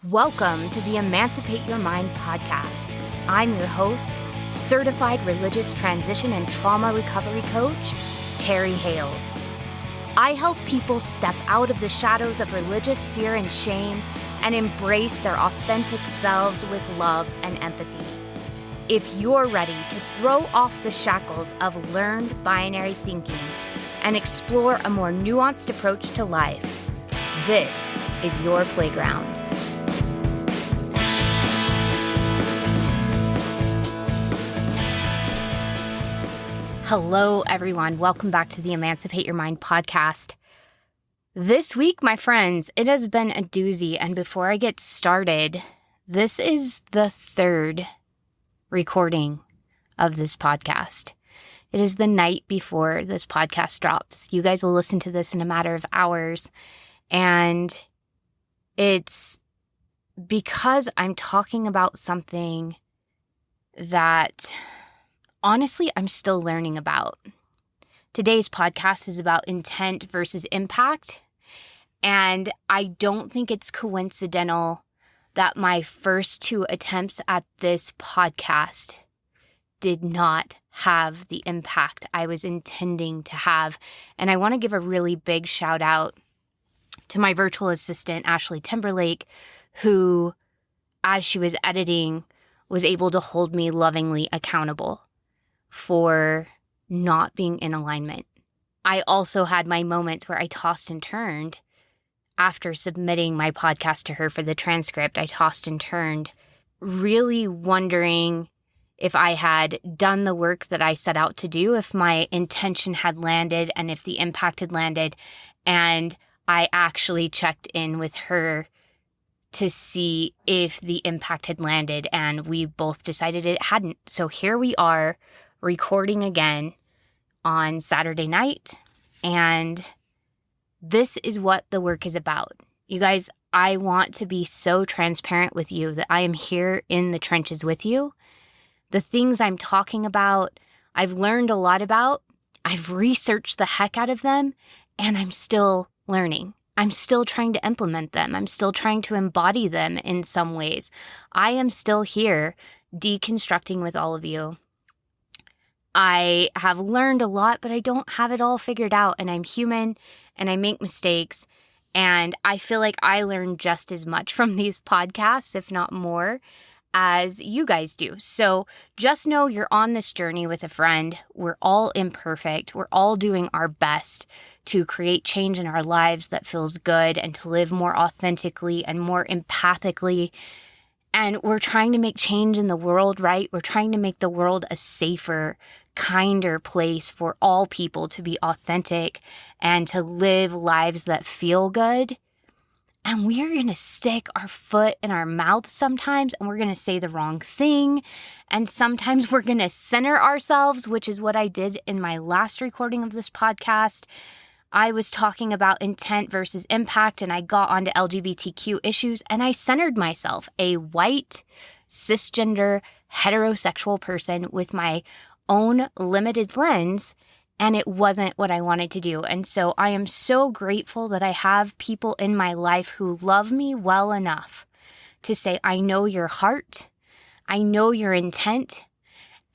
Welcome to the Emancipate Your Mind podcast. I'm your host, certified religious transition and trauma recovery coach, Terry Hales. I help people step out of the shadows of religious fear and shame and embrace their authentic selves with love and empathy. If you're ready to throw off the shackles of learned binary thinking and explore a more nuanced approach to life, this is your playground. Hello, everyone. Welcome back to the Emancipate Your Mind podcast. This week, my friends, it has been a doozy. And before I get started, this is the third recording of this podcast. It is the night before this podcast drops. You guys will listen to this in a matter of hours. And it's because I'm talking about something that honestly, I'm still learning about. Today's podcast is about intent versus impact. And I don't think it's coincidental that my first two attempts at this podcast did not have the impact I was intending to have. And I want to give a really big shout out to my virtual assistant, Ashley Timberlake, who, as she was editing, was able to hold me lovingly accountable for not being in alignment. I also had my moments where I tossed and turned after submitting my podcast to her for the transcript. I tossed and turned, really wondering if I had done the work that I set out to do, if my intention had landed and if the impact had landed. And I actually checked in with her to see if the impact had landed, and we both decided it hadn't. So here we are, recording again on Saturday night, and this is what the work is about. You guys, I want to be so transparent with you that I am here in the trenches with you. The things I'm talking about, I've learned a lot about, I've researched the heck out of them, and I'm still learning. I'm still trying to implement them. I'm still trying to embody them in some ways. I am still here deconstructing with all of you. I have learned a lot, but I don't have it all figured out, and I'm human and I make mistakes, and I feel like I learn just as much from these podcasts, if not more, as you guys do. So just know you're on this journey with a friend. We're all imperfect. We're all doing our best to create change in our lives that feels good and to live more authentically and more empathically. And we're trying to make change in the world, right? We're trying to make the world a safer, kinder place for all people to be authentic and to live lives that feel good. And we're going to stick our foot in our mouth sometimes, and we're going to say the wrong thing. And sometimes we're going to center ourselves, which is what I did in my last recording of this podcast. I was talking about intent versus impact, and I got onto LGBTQ issues, and I centered myself, a white, cisgender, heterosexual person with my own limited lens, and it wasn't what I wanted to do. And so I am so grateful that I have people in my life who love me well enough to say, I know your heart, I know your intent,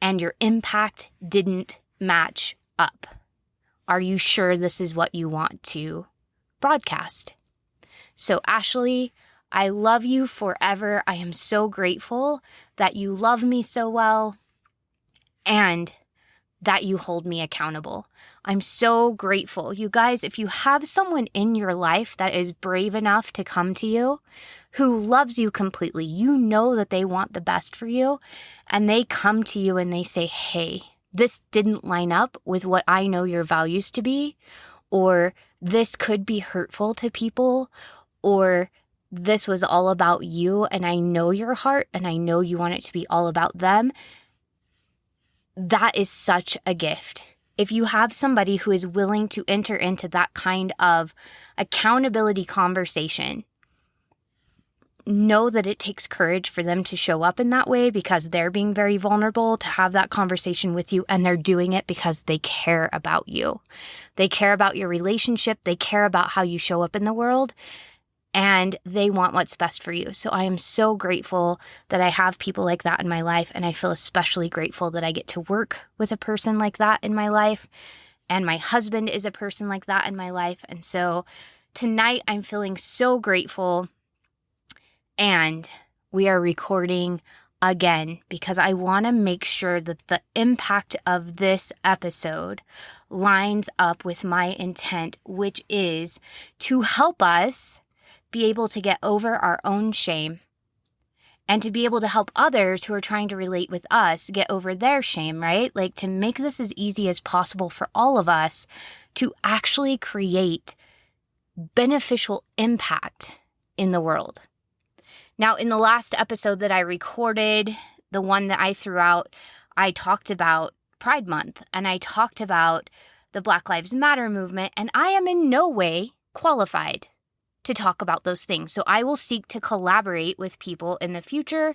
and your impact didn't match up. Are you sure this is what you want to broadcast? So Ashley, I love you forever. I am so grateful that you love me so well and that you hold me accountable. I'm so grateful. You guys, if you have someone in your life that is brave enough to come to you, who loves you completely, you know that they want the best for you, and they come to you and they say, hey, this didn't line up with what I know your values to be, or this could be hurtful to people, or this was all about you and I know your heart and I know you want it to be all about them. That is such a gift. If you have somebody who is willing to enter into that kind of accountability conversation, know that it takes courage for them to show up in that way because they're being very vulnerable to have that conversation with you, and they're doing it because they care about you. They care about your relationship. They care about how you show up in the world. and they want what's best for you. So I am so grateful that I have people like that in my life, and I feel especially grateful that I get to work with a person like that in my life, and my husband is a person like that in my life. And so tonight I'm feeling so grateful, and we are recording again because I want to make sure that the impact of this episode lines up with my intent, which is to help us be able to get over our own shame and to be able to help others who are trying to relate with us get over their shame, right? Like to make this as easy as possible for all of us to actually create beneficial impact in the world. Now, in the last episode that I recorded, the one that I threw out, I talked about Pride Month and I talked about the Black Lives Matter movement, and I am in no way qualified to talk about those things. So I will seek to collaborate with people in the future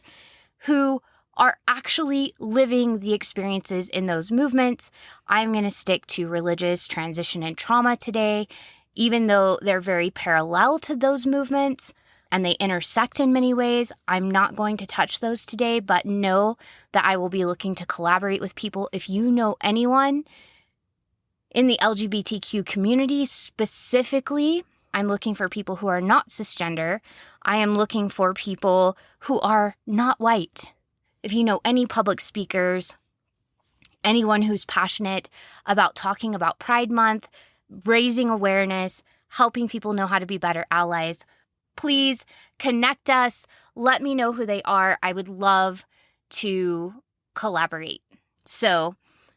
who are actually living the experiences in those movements. I'm going to stick to religious transition and trauma today, even though they're very parallel to those movements and they intersect in many ways. I'm not going to touch those today, but know that I will be looking to collaborate with people. If you know anyone in the LGBTQ community specifically, I'm looking for people who are not cisgender. I am looking for people who are not white. If you know any public speakers, anyone who's passionate about talking about Pride Month, raising awareness, helping people know how to be better allies, please connect us. Let me know who they are. I would love to collaborate. So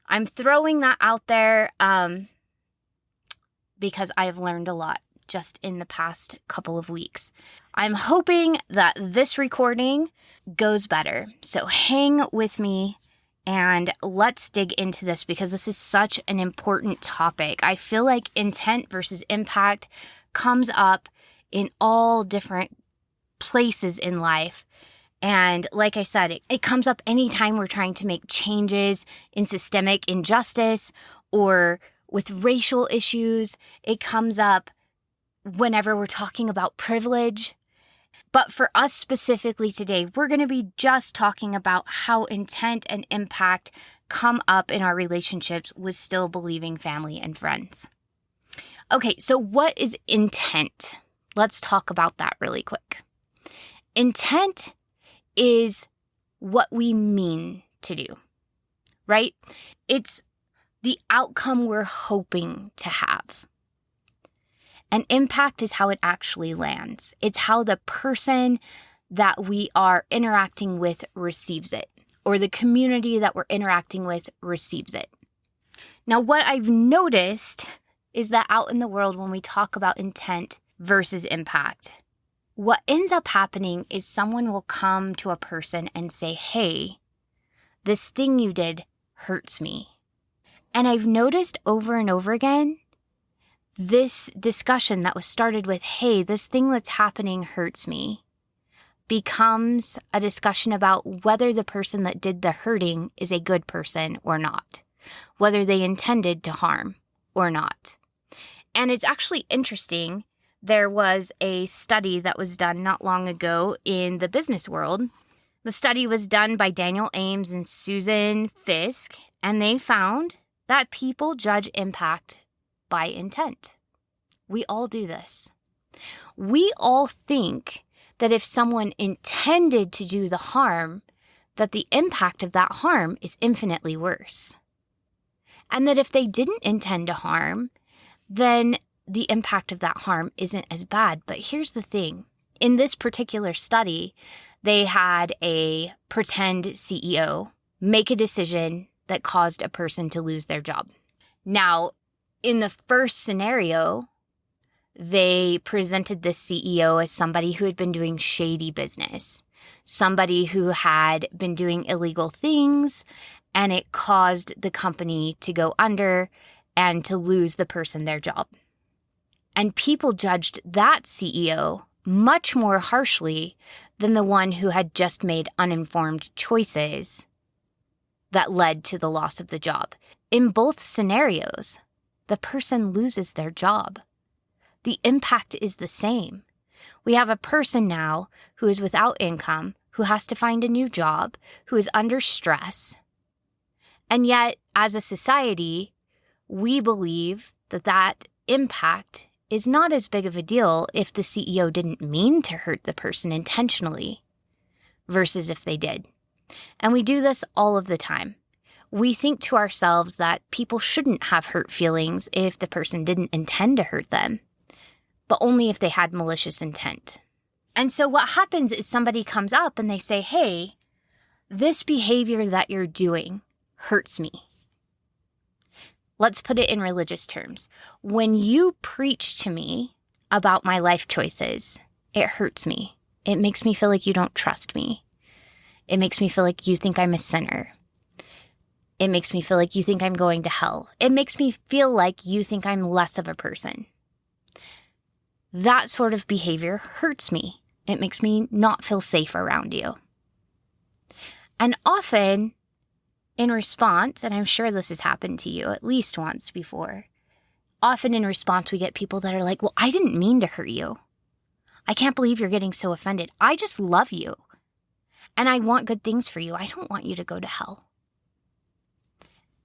I'm throwing that out there because I have learned a lot just in the past couple of weeks. I'm hoping that this recording goes better. So hang with me and let's dig into this because this is such an important topic. I feel like intent versus impact comes up in all different places in life. And like I said, it comes up anytime we're trying to make changes in systemic injustice or with racial issues. It comes up whenever we're talking about privilege. But for us specifically today, we're going to be just talking about how intent and impact come up in our relationships with still believing family and friends. Okay, so what is intent? Let's talk about that really quick. Intent is what we mean to do, right? It's the outcome we're hoping to have. And impact is how it actually lands. It's how the person that we are interacting with receives it, or the community that we're interacting with receives it. Now, what I've noticed is that out in the world, when we talk about intent versus impact, what ends up happening is someone will come to a person and say, hey, this thing you did hurts me. And I've noticed over and over again, this discussion that was started with, hey, this thing that's happening hurts me, becomes a discussion about whether the person that did the hurting is a good person or not, whether they intended to harm or not. And it's actually interesting. There was a study that was done not long ago in the business world. The study was done by Daniel Ames and Susan Fisk, and they found that people judge impact by intent. We all do this. We all think that if someone intended to do the harm, that the impact of that harm is infinitely worse. And that if they didn't intend to harm, then the impact of that harm isn't as bad. But here's the thing. In this particular study, they had a pretend CEO make a decision that caused a person to lose their job. Now, in the first scenario, they presented this CEO as somebody who had been doing shady business, somebody who had been doing illegal things, and it caused the company to go under and to lose the person their job. And people judged that CEO much more harshly than the one who had just made uninformed choices that led to the loss of the job. In both scenarios, the person loses their job. The impact is the same. We have a person now who is without income, who has to find a new job, who is under stress. And yet, as a society, we believe that that impact is not as big of a deal if the CEO didn't mean to hurt the person intentionally versus if they did. And we do this all of the time. We think to ourselves that people shouldn't have hurt feelings if the person didn't intend to hurt them, but only if they had malicious intent. And so what happens is somebody comes up and they say, hey, this behavior that you're doing hurts me. Let's put it in religious terms. When you preach to me about my life choices, it hurts me. It makes me feel like you don't trust me. It makes me feel like you think I'm a sinner. It makes me feel like you think I'm going to hell. It makes me feel like you think I'm less of a person. That sort of behavior hurts me. It makes me not feel safe around you. And often, in response, and I'm sure this has happened to you at least once before, often in response we get people that are like, well, I didn't mean to hurt you. I can't believe you're getting so offended. I just love you. And I want good things for you. I don't want you to go to hell.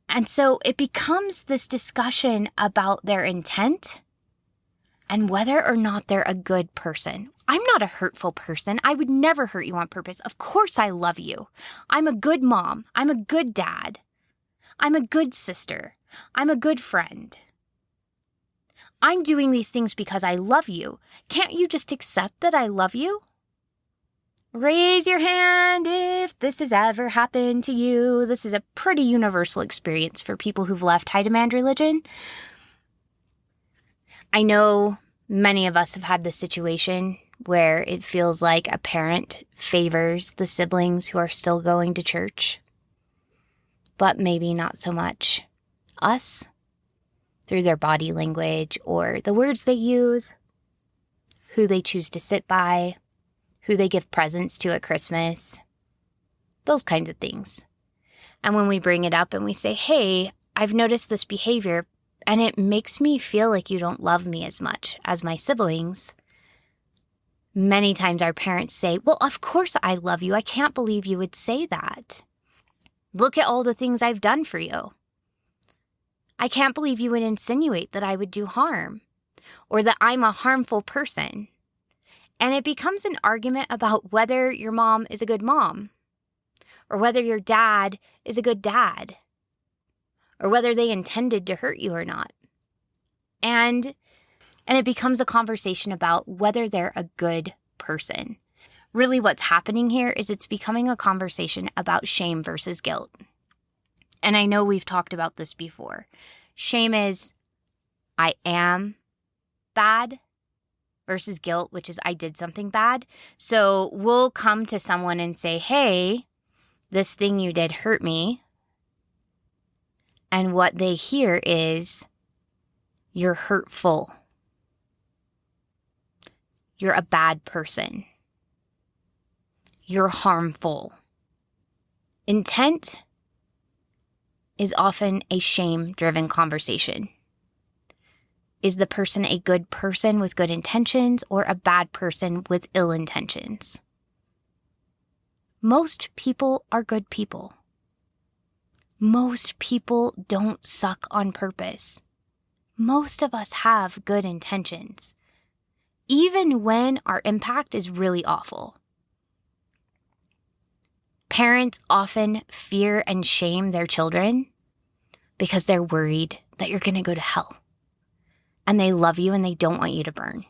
And so it becomes this discussion about their intent and whether or not they're a good person. I'm not a hurtful person. I would never hurt you on purpose. Of course I love you. I'm a good mom. I'm a good dad. I'm a good sister. I'm a good friend. I'm doing these things because I love you. Can't you just accept that I love you? Raise your hand if this has ever happened to you. This is a pretty universal experience for people who've left high demand religion. I know many of us have had this situation where it feels like a parent favors the siblings who are still going to church, but maybe not so much us through their body language or the words they use, who they choose to sit by, who they give presents to at Christmas, those kinds of things. And when we bring it up and we say, hey, I've noticed this behavior and it makes me feel like you don't love me as much as my siblings, many times our parents say, well, of course I love you. I can't believe you would say that. Look at all the things I've done for you. I can't believe you would insinuate that I would do harm or that I'm a harmful person. And it becomes an argument about whether your mom is a good mom or whether your dad is a good dad or whether they intended to hurt you or not. And it becomes a conversation about whether they're a good person. Really what's happening here is it's becoming a conversation about shame versus guilt. And I know we've talked about this before. Shame is, I am bad, versus guilt, which is I did something bad. So we'll come to someone and say, hey, this thing you did hurt me. And what they hear is, you're hurtful. You're a bad person. You're harmful. Intent is often a shame-driven conversation. Is the person a good person with good intentions or a bad person with ill intentions? Most people are good people. Most people don't suck on purpose. Most of us have good intentions, even when our impact is really awful. Parents often fear and shame their children because they're worried that you're going to go to hell. And they love you and they don't want you to burn.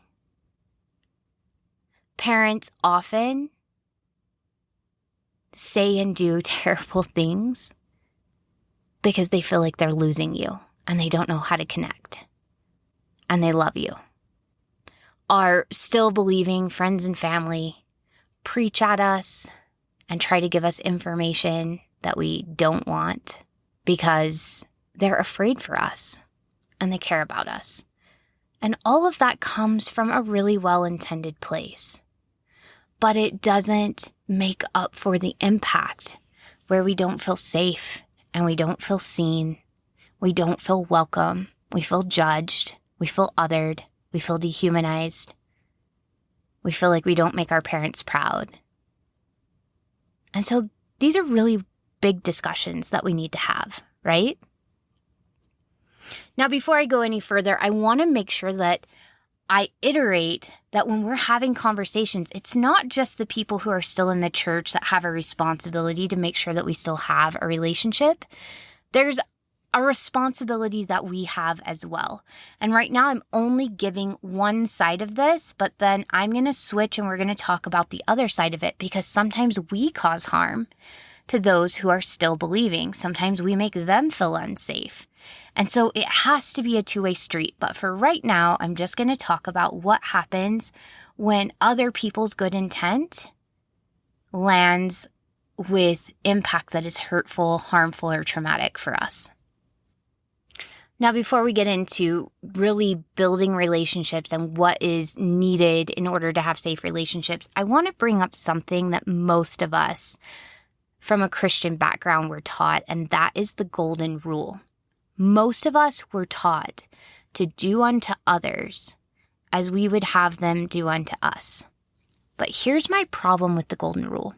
Parents often say and do terrible things because they feel like they're losing you and they don't know how to connect. And they love you. Our still believing friends and family preach at us and try to give us information that we don't want because they're afraid for us and they care about us. And all of that comes from a really well-intended place. But it doesn't make up for the impact where we don't feel safe and we don't feel seen. We don't feel welcome. We feel judged. We feel othered. We feel dehumanized. We feel like we don't make our parents proud. And so these are really big discussions that we need to have, right? Now, before I go any further, I want to make sure that I iterate that when we're having conversations, it's not just the people who are still in the church that have a responsibility to make sure that we still have a relationship. There's a responsibility that we have as well. And right now I'm only giving one side of this, but then I'm going to switch and we're going to talk about the other side of it, because sometimes we cause harm to those who are still believing. Sometimes we make them feel unsafe. And so it has to be a two-way street. But for right now, I'm just going to talk about what happens when other people's good intent lands with impact that is hurtful, harmful, or traumatic for us. Now, before we get into really building relationships and what is needed in order to have safe relationships, I want to bring up something that most of us from a Christian background were taught, and that is the golden rule. Most of us were taught to do unto others as we would have them do unto us. But here's my problem with the golden rule.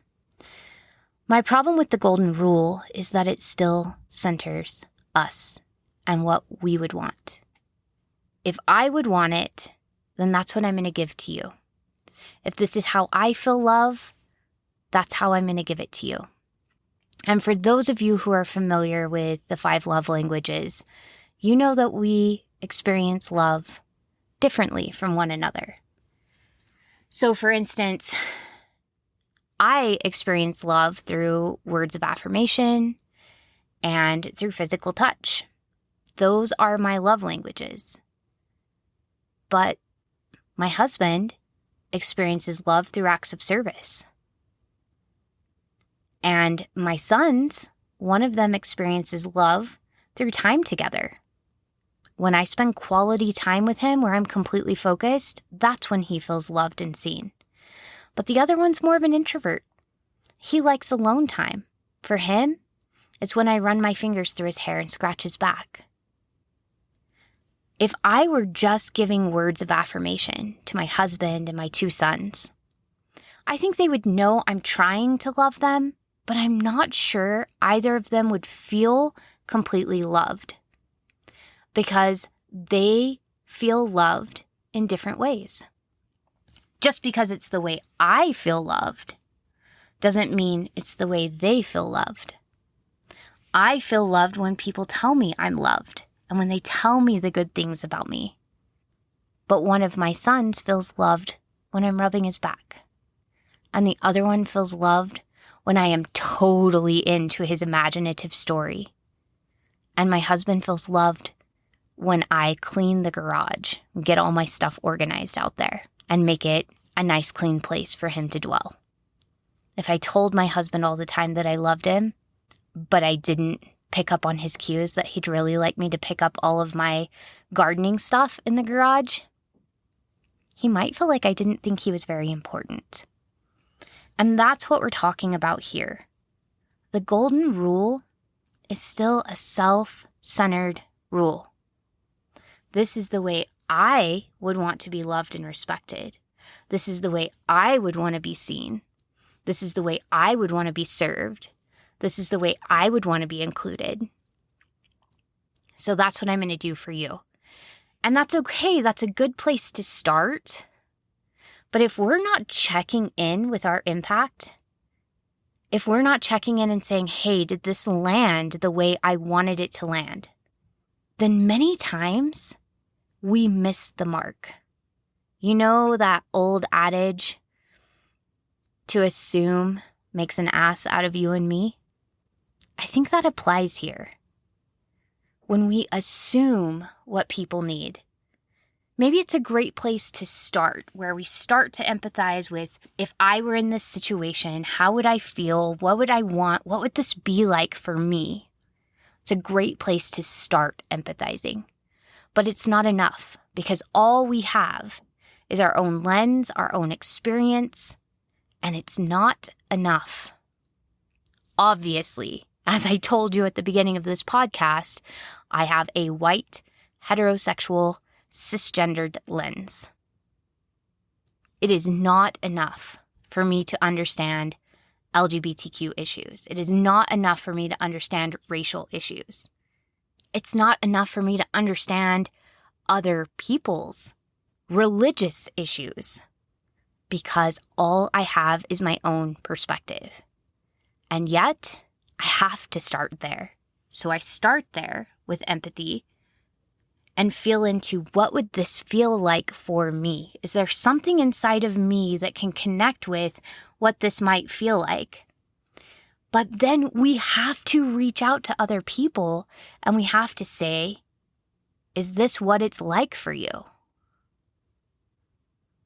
My problem with the golden rule is that it still centers us and what we would want. If I would want it, then that's what I'm going to give to you. If this is how I feel love, that's how I'm going to give it to you. And for those of you who are familiar with the 5 love languages, you know that we experience love differently from one another. So for instance, I experience love through words of affirmation and through physical touch. Those are my love languages. But my husband experiences love through acts of service. And my sons, one of them experiences love through time together. When I spend quality time with him where I'm completely focused, that's when he feels loved and seen. But the other one's more of an introvert. He likes alone time. For him, it's when I run my fingers through his hair and scratch his back. If I were just giving words of affirmation to my husband and my 2 sons, I think they would know I'm trying to love them, but I'm not sure either of them would feel completely loved, because they feel loved in different ways. Just because it's the way I feel loved doesn't mean it's the way they feel loved. I feel loved when people tell me I'm loved and when they tell me the good things about me. But one of my sons feels loved when I'm rubbing his back, and the other one feels loved when I am totally into his imaginative story. And my husband feels loved when I clean the garage, get all my stuff organized out there, and make it a nice clean place for him to dwell. If I told my husband all the time that I loved him, but I didn't pick up on his cues that he'd really like me to pick up all of my gardening stuff in the garage, he might feel like I didn't think he was very important. And that's what we're talking about here. The golden rule is still a self-centered rule. This is the way I would want to be loved and respected. This is the way I would want to be seen. This is the way I would want to be served. This is the way I would want to be included. So that's what I'm going to do for you. And that's okay. That's a good place to start. But if we're not checking in with our impact, if we're not checking in and saying, hey, did this land the way I wanted it to land? Then many times we miss the mark. You know that old adage, to assume makes an ass out of you and me? I think that applies here. When we assume what people need, maybe it's a great place to start, where we start to empathize with, if I were in this situation, how would I feel? What would I want? What would this be like for me? It's a great place to start empathizing. But it's not enough, because all we have is our own lens, our own experience, and it's not enough. Obviously, as I told you at the beginning of this podcast, I have a white, heterosexual, cisgendered lens. It is not enough for me to understand LGBTQ issues. It is not enough for me to understand racial issues. It's not enough for me to understand other people's religious issues, because all I have is my own perspective. And yet, I have to start there. So I start there with empathy and feel into, what would this feel like for me? Is there something inside of me that can connect with what this might feel like? But then we have to reach out to other people and we have to say, is this what it's like for you?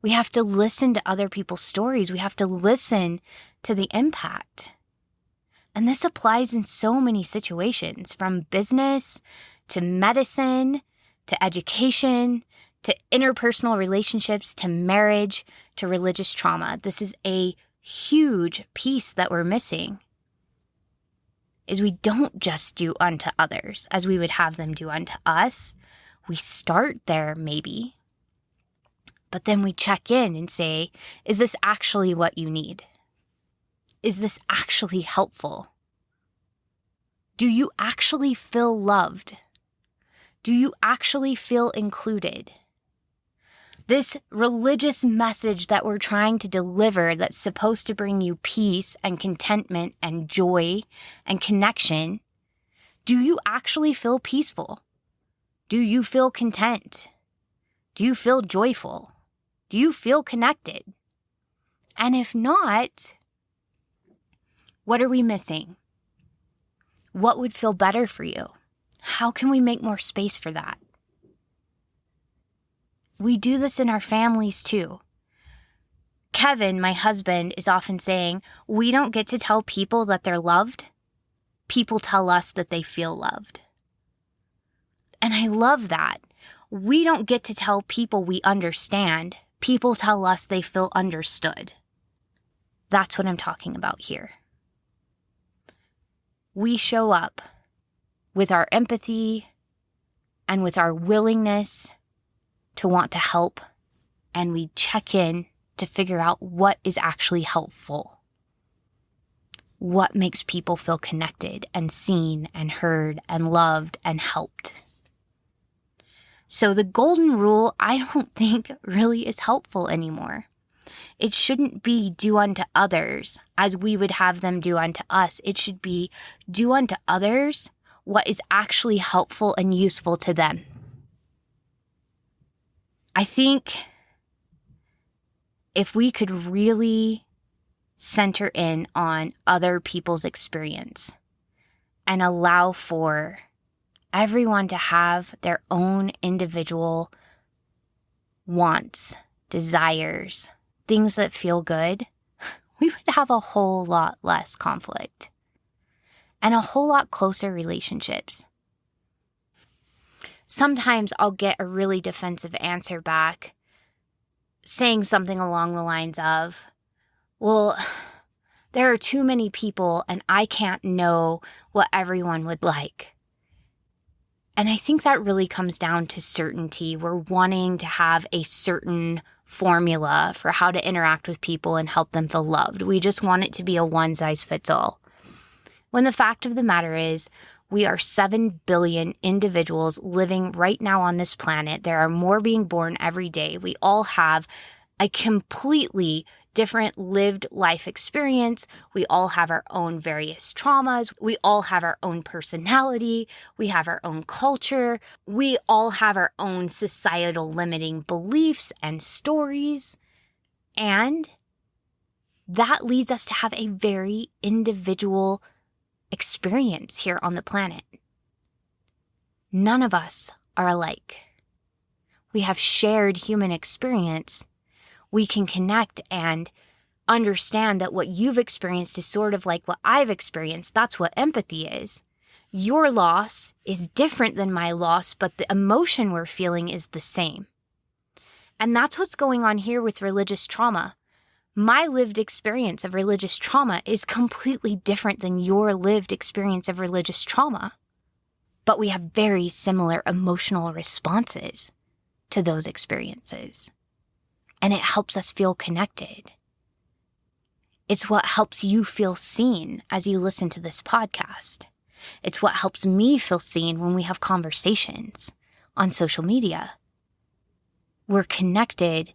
We have to listen to other people's stories. We have to listen to the impact. And this applies in so many situations, from business to medicine, to education, to interpersonal relationships, to marriage, to religious trauma. This is a huge piece that we're missing, is we don't just do unto others as we would have them do unto us. We start there maybe, but then we check in and say, is this actually what you need? Is this actually helpful? Do you actually feel loved? Do you actually feel included? This religious message that we're trying to deliver, that's supposed to bring you peace and contentment and joy and connection, do you actually feel peaceful? Do you feel content? Do you feel joyful? Do you feel connected? And if not, what are we missing? What would feel better for you? How can we make more space for that? We do this in our families too. Kevin, my husband, is often saying, we don't get to tell people that they're loved. People tell us that they feel loved. And I love that. We don't get to tell people we understand. People tell us they feel understood. That's what I'm talking about here. We show up with our empathy and with our willingness to want to help, and we check in to figure out what is actually helpful. What makes people feel connected and seen and heard and loved and helped. So the golden rule, I don't think really is helpful anymore. It shouldn't be do unto others as we would have them do unto us. It should be do unto others what is actually helpful and useful to them. I think if we could really center in on other people's experience and allow for everyone to have their own individual wants, desires, things that feel good, we would have a whole lot less conflict and a whole lot closer relationships. Sometimes I'll get a really defensive answer back saying something along the lines of, well, there are too many people and I can't know what everyone would like. And I think that really comes down to certainty. We're wanting to have a certain formula for how to interact with people and help them feel loved. We just want it to be a one-size-fits-all. When the fact of the matter is, we are 7 billion individuals living right now on this planet. There are more being born every day. We all have a completely different lived life experience. We all have our own various traumas. We all have our own personality. We have our own culture. We all have our own societal limiting beliefs and stories. And that leads us to have a very individual experience here on the planet. None of us are alike. We have shared human experience. We can connect and understand that what you've experienced is sort of like what I've experienced. That's what empathy is. Your loss is different than my loss, but the emotion we're feeling is the same. And that's what's going on here with religious trauma. My lived experience of religious trauma is completely different than your lived experience of religious trauma. But we have very similar emotional responses to those experiences. and it helps us feel connected. It's what helps you feel seen as you listen to this podcast. It's what helps me feel seen when we have conversations on social media. We're connected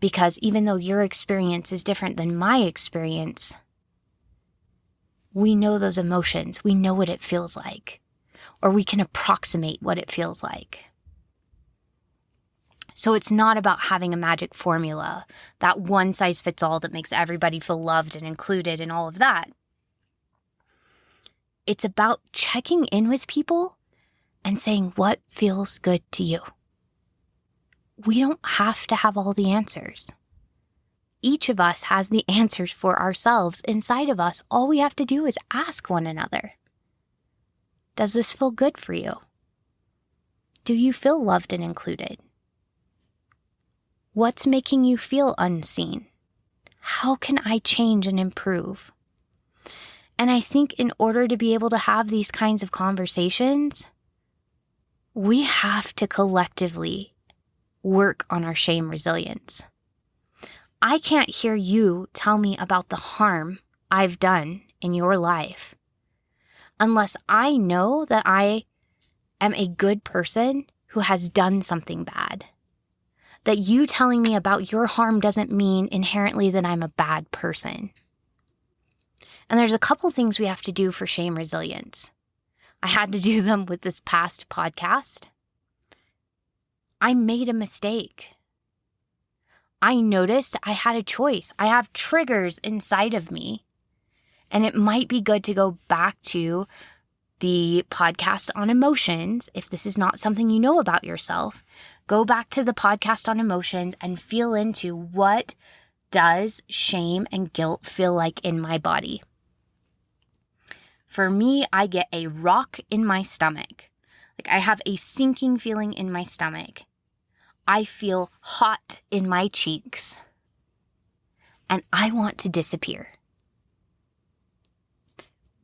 because even though your experience is different than my experience, we know those emotions. We know what it feels like, or we can approximate what it feels like. So it's not about having a magic formula, that one size fits all that makes everybody feel loved and included and all of that. It's about checking in with people and saying what feels good to you. We don't have to have all the answers. Each of us has the answers for ourselves inside of us. All we have to do is ask one another. Does this feel good for you? Do you feel loved and included? What's making you feel unseen? How can I change and improve? And I think in order to be able to have these kinds of conversations, we have to collectively work on our shame resilience. I can't hear you tell me about the harm I've done in your life unless I know that I am a good person who has done something bad. That you telling me about your harm doesn't mean inherently that I'm a bad person. And there's a couple things we have to do for shame resilience. I had to do them with this past podcast. I made a mistake. I noticed I had a choice. I have triggers inside of me. And it might be good to go back to the podcast on emotions. If this is not something you know about yourself, go back to the podcast on emotions and feel into what does shame and guilt feel like in my body. For me, I get a rock in my stomach. Like I have a sinking feeling in my stomach. I feel hot in my cheeks. And I want to disappear.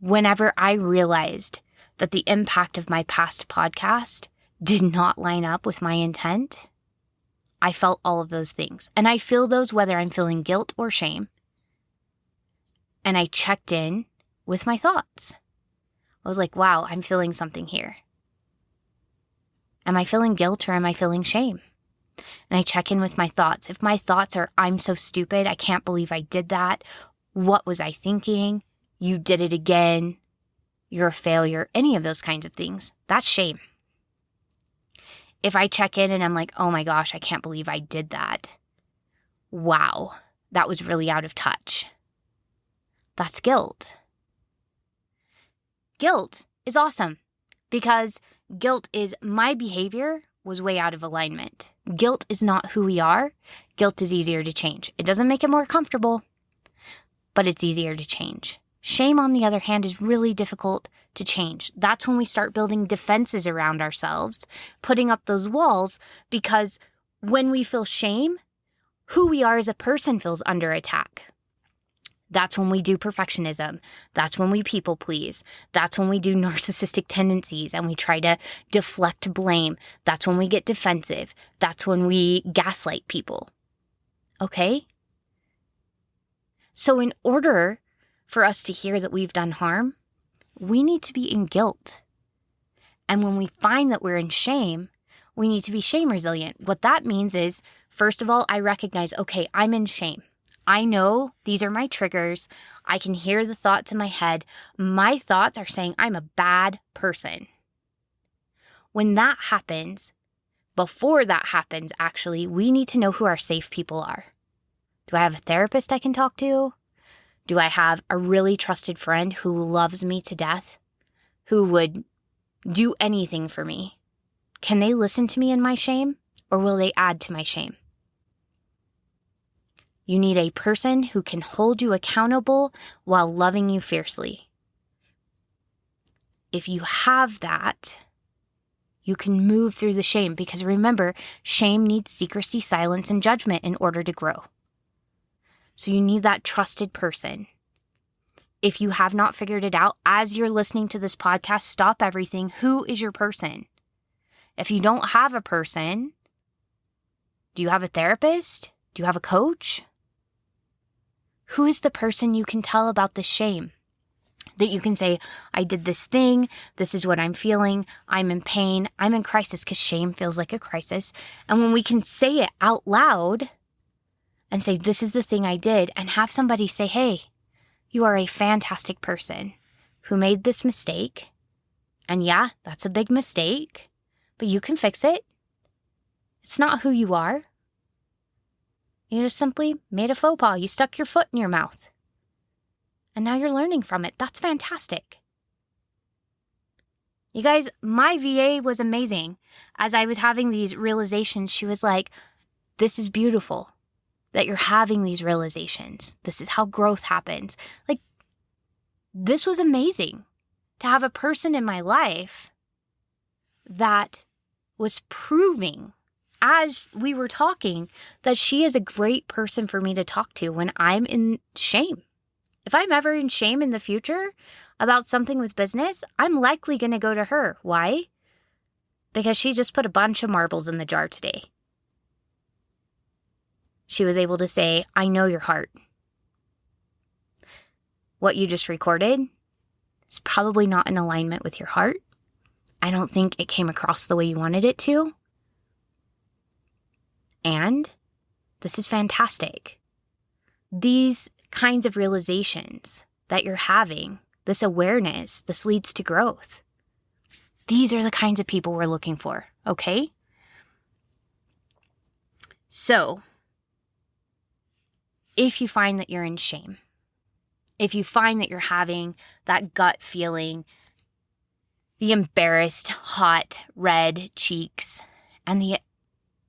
Whenever I realized that the impact of my past podcast did not line up with my intent, I felt all of those things. And I feel those whether I'm feeling guilt or shame. And I checked in with my thoughts. I was like, wow, I'm feeling something here. Am I feeling guilt or am I feeling shame? And I check in with my thoughts. If my thoughts are, I'm so stupid, I can't believe I did that. What was I thinking? You did it again. You're a failure. Any of those kinds of things. That's shame. If I check in and I'm like, oh my gosh, I can't believe I did that. Wow, that was really out of touch. That's guilt. Guilt is awesome because guilt is my behavior was way out of alignment. Guilt is not who we are. Guilt is easier to change. It doesn't make it more comfortable, but it's easier to change. Shame, on the other hand, is really difficult to change. That's when we start building defenses around ourselves, putting up those walls, because when we feel shame, who we are as a person feels under attack. That's when we do perfectionism. That's when we people please. That's when we do narcissistic tendencies and we try to deflect blame. That's when we get defensive. That's when we gaslight people. Okay? So in order for us to hear that we've done harm, we need to be in guilt. And when we find that we're in shame, we need to be shame resilient. What that means is, first of all, I recognize, okay, I'm in shame. I know these are my triggers. I can hear the thoughts in my head. My thoughts are saying I'm a bad person. When that happens, before that happens, actually, we need to know who our safe people are. Do I have a therapist I can talk to? Do I have a really trusted friend who loves me to death, who would do anything for me? Can they listen to me in my shame, or will they add to my shame? You need a person who can hold you accountable while loving you fiercely. If you have that, you can move through the shame, because remember, shame needs secrecy, silence, and judgment in order to grow. So you need that trusted person. If you have not figured it out, as you're listening to this podcast, stop everything. Who is your person? If you don't have a person, do you have a therapist? Do you have a coach? Who is the person you can tell about the shame? That you can say, I did this thing, this is what I'm feeling, I'm in pain, I'm in crisis, because shame feels like a crisis. And when we can say it out loud and say, this is the thing I did, and have somebody say, hey, you are a fantastic person who made this mistake. And yeah, that's a big mistake, but you can fix it. It's not who you are. You just simply made a faux pas. You stuck your foot in your mouth. And now you're learning from it. That's fantastic. You guys, my VA was amazing. As I was having these realizations, she was like, this is beautiful that you're having these realizations. This is how growth happens. Like, this was amazing to have a person in my life that was proving, as we were talking, that she is a great person for me to talk to when I'm in shame. If I'm ever in shame in the future about something with business, I'm likely going to go to her. Why? Because she just put a bunch of marbles in the jar today. She was able to say, I know your heart. What you just recorded is probably not in alignment with your heart. I don't think it came across the way you wanted it to. And this is fantastic. These kinds of realizations that you're having, this awareness, this leads to growth. These are the kinds of people we're looking for, okay? So, if you find that you're in shame, if you find that you're having that gut feeling, the embarrassed, hot, red cheeks, and the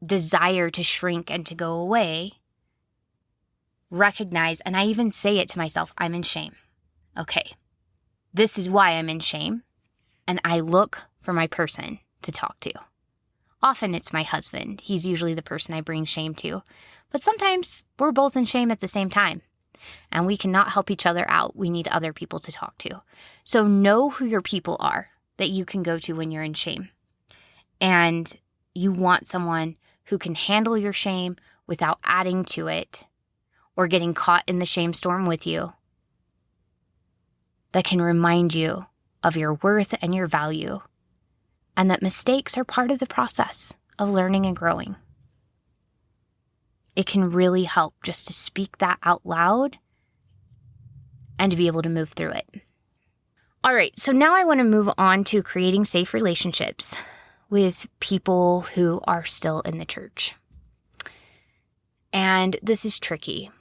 desire to shrink and to go away, recognize, and I even say it to myself, I'm in shame. Okay, this is why I'm in shame, and I look for my person to talk to. Often it's my husband. He's usually the person I bring shame to, but sometimes we're both in shame at the same time, and we cannot help each other out. We need other people to talk to. So know who your people are that you can go to when you're in shame, and you want someone who can handle your shame without adding to it or getting caught in the shame storm with you, that can remind you of your worth and your value, and that mistakes are part of the process of learning and growing. It can really help just to speak that out loud and to be able to move through it. All right, so now I want to move on to creating safe relationships with people who are still in the church. And this is tricky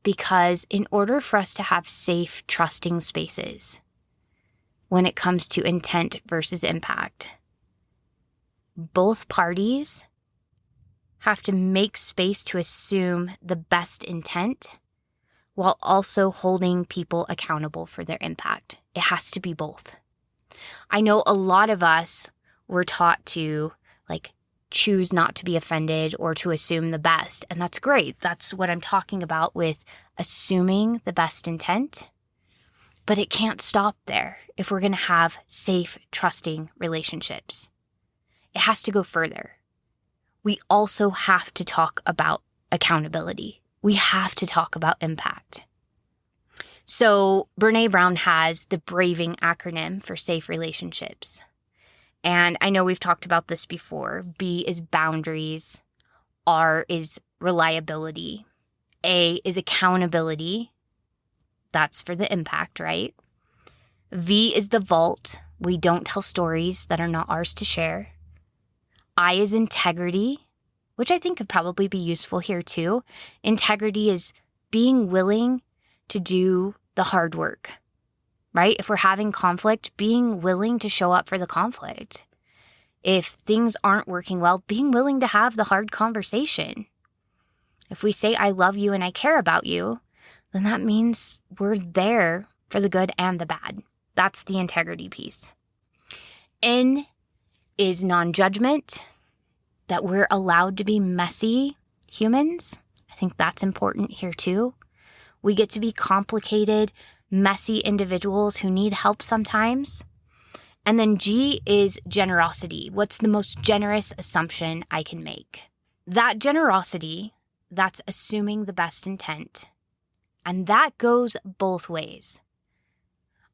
because in order for us to have safe, trusting spaces when it comes to intent versus impact, both parties have to make space to assume the best intent while also holding people accountable for their impact. It has to be both. I know a lot of us were taught to choose not to be offended or to assume the best. And that's great. That's what I'm talking about with assuming the best intent. But it can't stop there if we're going to have safe, trusting relationships. It has to go further. We also have to talk about accountability. We have to talk about impact. So Brené Brown has the BRAVING acronym for safe relationships. And I know we've talked about this before. B is boundaries. R is reliability. A is accountability. That's for the impact, right? V is the vault. We don't tell stories that are not ours to share. I is integrity, which I think could probably be useful here too. Integrity is being willing to do the hard work, right? If we're having conflict, being willing to show up for the conflict. If things aren't working well, being willing to have the hard conversation. If we say, I love you and I care about you, then that means we're there for the good and the bad. That's the integrity piece. N is non-judgment, that we're allowed to be messy humans. I think that's important here too. We get to be complicated, messy individuals who need help sometimes. And then G is generosity. What's the most generous assumption I can make? That generosity that's assuming the best intent. And that goes both ways.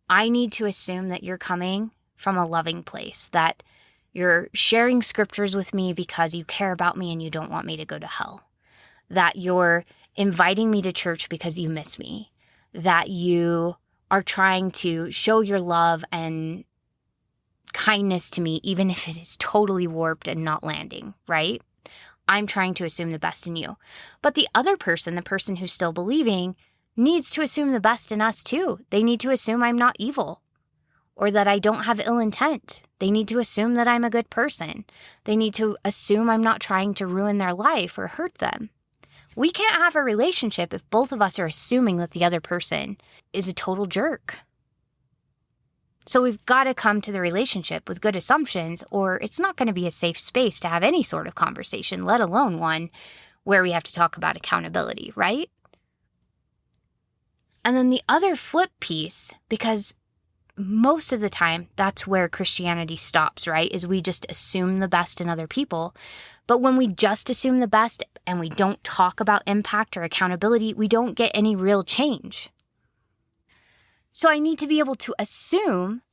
I need to assume that you're coming from a loving place, that you're sharing scriptures with me because you care about me and you don't want me to go to hell, that you're inviting me to church because you miss me, that you are trying to show your love and kindness to me, even if it is totally warped and not landing, right? I'm trying to assume the best in you. But the other person, the person who's still believing, needs to assume the best in us too. They need to assume I'm not evil or that I don't have ill intent. They need to assume that I'm a good person. They need to assume I'm not trying to ruin their life or hurt them. We can't have a relationship if both of us are assuming that the other person is a total jerk. So we've got to come to the relationship with good assumptions, or it's not going to be a safe space to have any sort of conversation, let alone one where we have to talk about accountability, right? And then the other flip piece, because most of the time that's where Christianity stops, right? Is we just assume the best in other people. But when we just assume the best and we don't talk about impact or accountability, we don't get any real change. So I need to be able to assume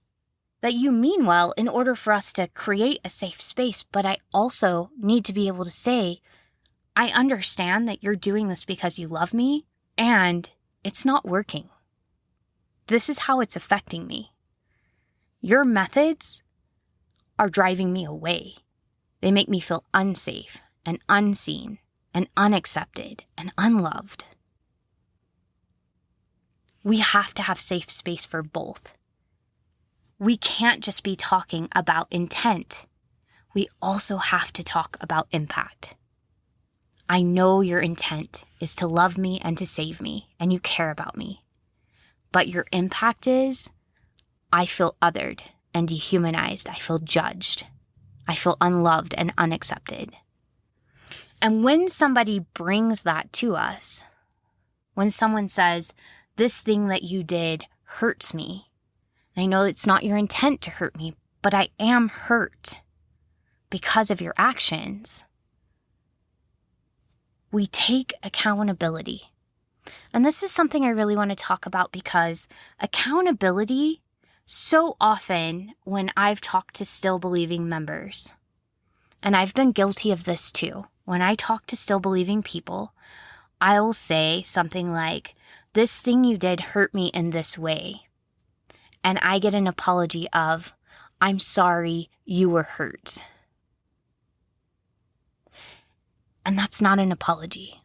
that you mean well in order for us to create a safe space. But I also need to be able to say, I understand that you're doing this because you love me and it's not working. This is how it's affecting me. Your methods are driving me away. They make me feel unsafe and unseen and unaccepted and unloved. We have to have safe space for both. We can't just be talking about intent. We also have to talk about impact. I know your intent is to love me and to save me, and you care about me. But your impact is, I feel othered and dehumanized. I feel judged. I feel unloved and unaccepted. And when somebody brings that to us, when someone says, this thing that you did hurts me, and I know it's not your intent to hurt me, but I am hurt because of your actions, we take accountability. And this is something I really want to talk about because accountability, so often when I've talked to still believing members, and I've been guilty of this too, when I talk to still believing people, I will say something like, this thing you did hurt me in this way. And I get an apology of, I'm sorry you were hurt. And that's not an apology.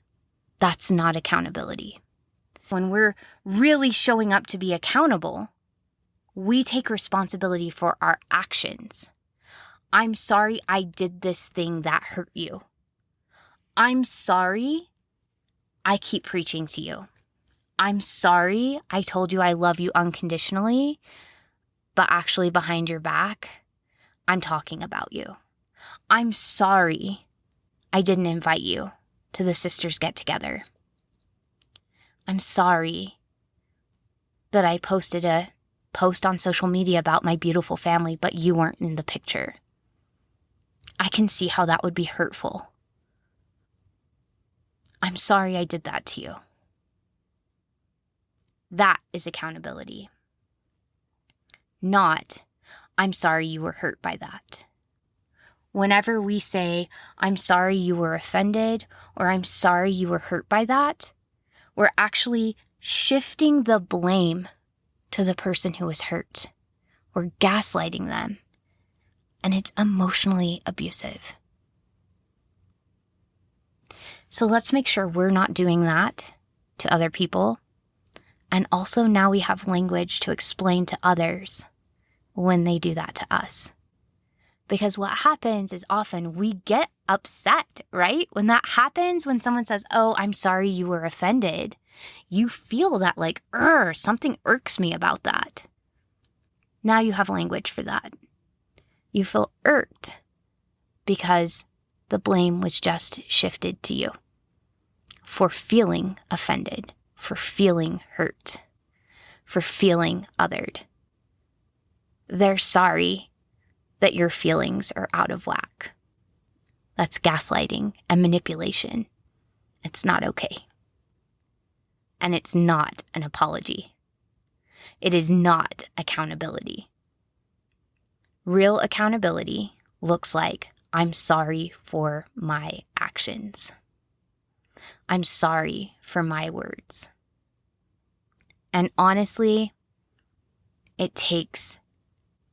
That's not accountability. When we're really showing up to be accountable, we take responsibility for our actions. I'm sorry I did this thing that hurt you. I'm sorry I keep preaching to you. I'm sorry I told you I love you unconditionally, but actually behind your back, I'm talking about you. I'm sorry I didn't invite you to the sisters get together. I'm sorry that I posted a post on social media about my beautiful family, but you weren't in the picture. I can see how that would be hurtful. I'm sorry I did that to you. That is accountability. Not, I'm sorry you were hurt by that. Whenever we say, I'm sorry you were offended, or I'm sorry you were hurt by that, we're actually shifting the blame to the person who was hurt. We're gaslighting them, and it's emotionally abusive. So let's make sure we're not doing that to other people. And also now we have language to explain to others when they do that to us. Because what happens is often we get upset, right? When that happens, when someone says, oh, I'm sorry you were offended, you feel that like, something irks me about that. Now you have language for that. You feel irked because the blame was just shifted to you for feeling offended, for feeling hurt, for feeling othered. They're sorry that your feelings are out of whack. That's gaslighting and manipulation. It's not okay. And it's not an apology. It is not accountability. Real accountability looks like, I'm sorry for my actions. I'm sorry for my words. And honestly, it takes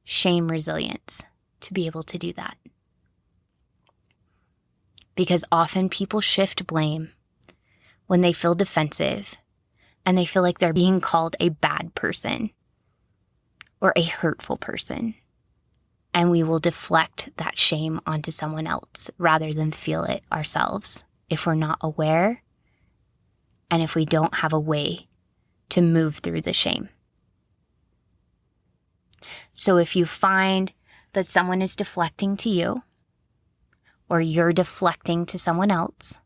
shame resilience to be able to do that. Because often people shift blame when they feel defensive and they feel like they're being called a bad person or a hurtful person. And we will deflect that shame onto someone else rather than feel it ourselves if we're not aware and if we don't have a way to move through the shame. So if you find that someone is deflecting to you or you're deflecting to someone else,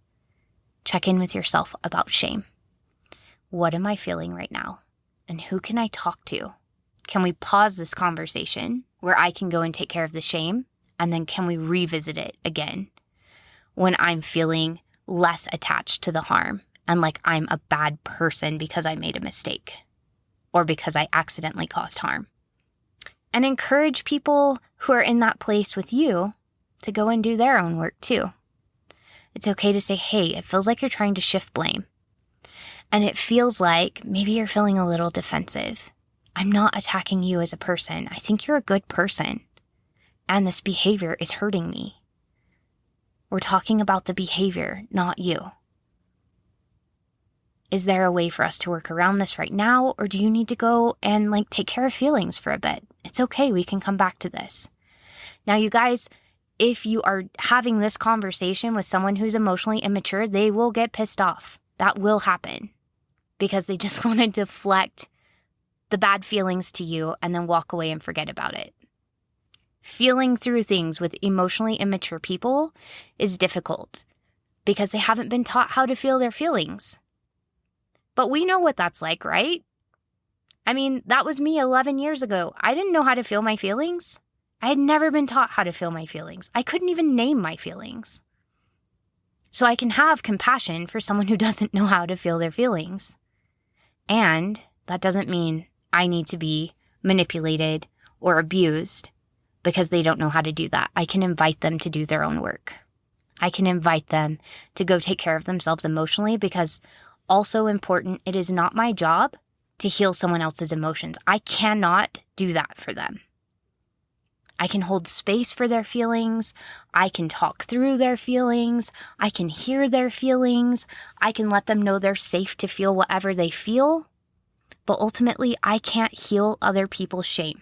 check in with yourself about shame. What am I feeling right now? And who can I talk to? Can we pause this conversation where I can go and take care of the shame? And then can we revisit it again when I'm feeling less attached to the harm and like I'm a bad person because I made a mistake or because I accidentally caused harm? And encourage people who are in that place with you to go and do their own work too. It's okay to say, hey, it feels like you're trying to shift blame. And it feels like maybe you're feeling a little defensive. I'm not attacking you as a person. I think you're a good person. And this behavior is hurting me. We're talking about the behavior, not you. Is there a way for us to work around this right now? Or do you need to go and take care of feelings for a bit? It's okay. We can come back to this. Now, you guys, if you are having this conversation with someone who's emotionally immature, they will get pissed off. That will happen because they just want to deflect the bad feelings to you and then walk away and forget about it. Feeling through things with emotionally immature people is difficult because they haven't been taught how to feel their feelings. But we know what that's like, right? I mean, that was me 11 years ago. I didn't know how to feel my feelings. I had never been taught how to feel my feelings. I couldn't even name my feelings. So I can have compassion for someone who doesn't know how to feel their feelings. And that doesn't mean I need to be manipulated or abused because they don't know how to do that. I can invite them to do their own work. I can invite them to go take care of themselves emotionally because also important, it is not my job to heal someone else's emotions. I cannot do that for them. I can hold space for their feelings. I can talk through their feelings. I can hear their feelings. I can let them know they're safe to feel whatever they feel. But ultimately, I can't heal other people's shame.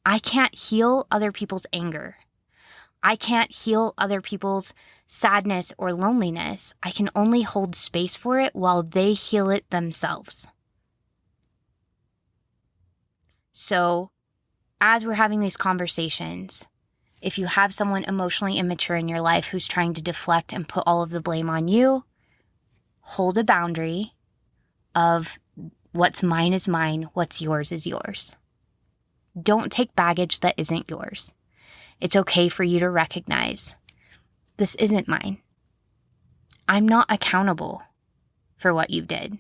I can't heal other people's anger. I can't heal other people's sadness or loneliness. I can only hold space for it while they heal it themselves. So, as we're having these conversations, if you have someone emotionally immature in your life who's trying to deflect and put all of the blame on you, hold a boundary of what's mine is mine, what's yours is yours. Don't take baggage that isn't yours. It's okay for you to recognize, this isn't mine. I'm not accountable for what you did.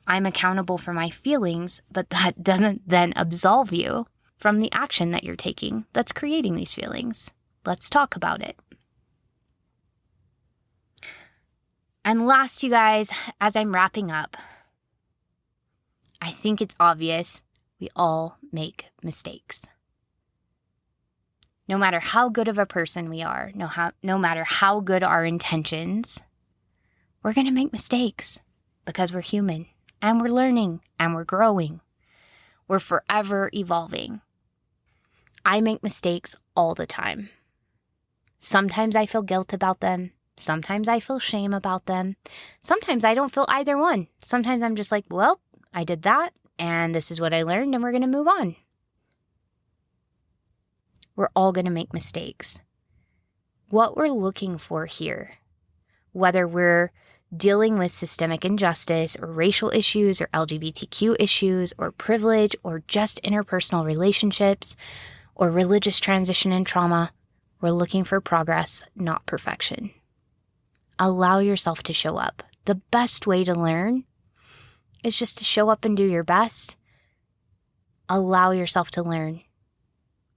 I'm accountable for my feelings, but that doesn't then absolve you from the action that you're taking that's creating these feelings. Let's talk about it. And last, you guys, as I'm wrapping up, I think it's obvious we all make mistakes. No matter how good of a person we are, no matter how good our intentions, we're going to make mistakes because we're human. And we're learning, and we're growing. We're forever evolving. I make mistakes all the time. Sometimes I feel guilt about them. Sometimes I feel shame about them. Sometimes I don't feel either one. Sometimes I'm just like, well, I did that, and this is what I learned, and we're going to move on. We're all going to make mistakes. What we're looking for here, whether we're dealing with systemic injustice or racial issues or LGBTQ issues or privilege or just interpersonal relationships or religious transition and trauma, we're looking for progress, not perfection. Allow yourself to show up. The best way to learn is just to show up and do your best. Allow yourself to learn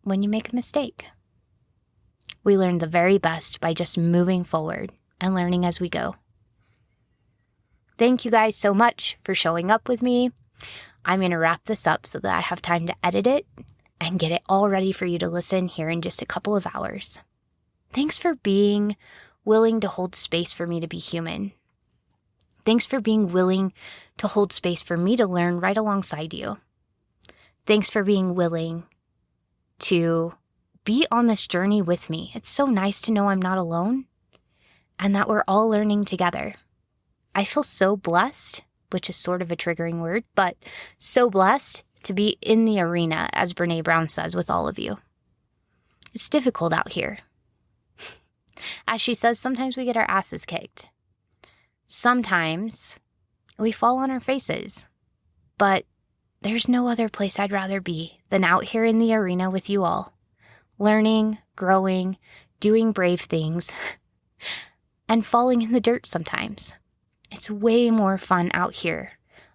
when you make a mistake. We learn the very best by just moving forward and learning as we go. Thank you guys so much for showing up with me. I'm going to wrap this up so that I have time to edit it and get it all ready for you to listen here in just a couple of hours. Thanks for being willing to hold space for me to be human. Thanks for being willing to hold space for me to learn right alongside you. Thanks for being willing to be on this journey with me. It's so nice to know I'm not alone and that we're all learning together. I feel so blessed, which is sort of a triggering word, but so blessed to be in the arena, as Brene Brown says, with all of you. It's difficult out here. As she says, sometimes we get our asses kicked. Sometimes we fall on our faces, but there's no other place I'd rather be than out here in the arena with you all, learning, growing, doing brave things, and falling in the dirt sometimes. It's way more fun out here,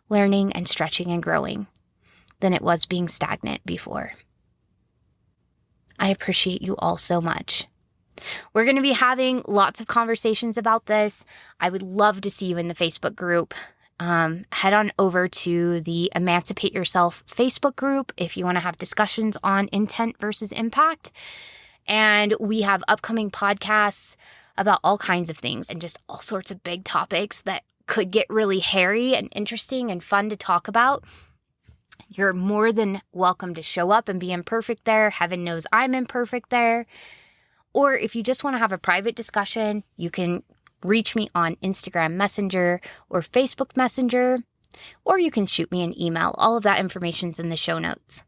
learning and stretching and growing, than it was being stagnant before. I appreciate you all so much. We're going to be having lots of conversations about this. I would love to see you in the Facebook group. Head on over to the Emancipate Yourself Facebook group if you want to have discussions on intent versus impact. And we have upcoming podcasts about all kinds of things and just all sorts of big topics that could get really hairy and interesting and fun to talk about. You're more than welcome to show up and be imperfect there. Heaven knows I'm imperfect there. Or if you just want to have a private discussion, you can reach me on Instagram Messenger or Facebook Messenger, or you can shoot me an email. All of that information's in the show notes.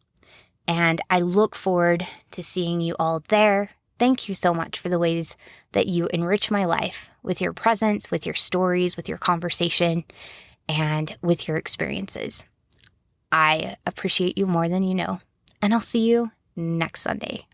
And I look forward to seeing you all there. Thank you so much for the ways that you enrich my life with your presence, with your stories, with your conversation, and with your experiences. I appreciate you more than you know, and I'll see you next Sunday.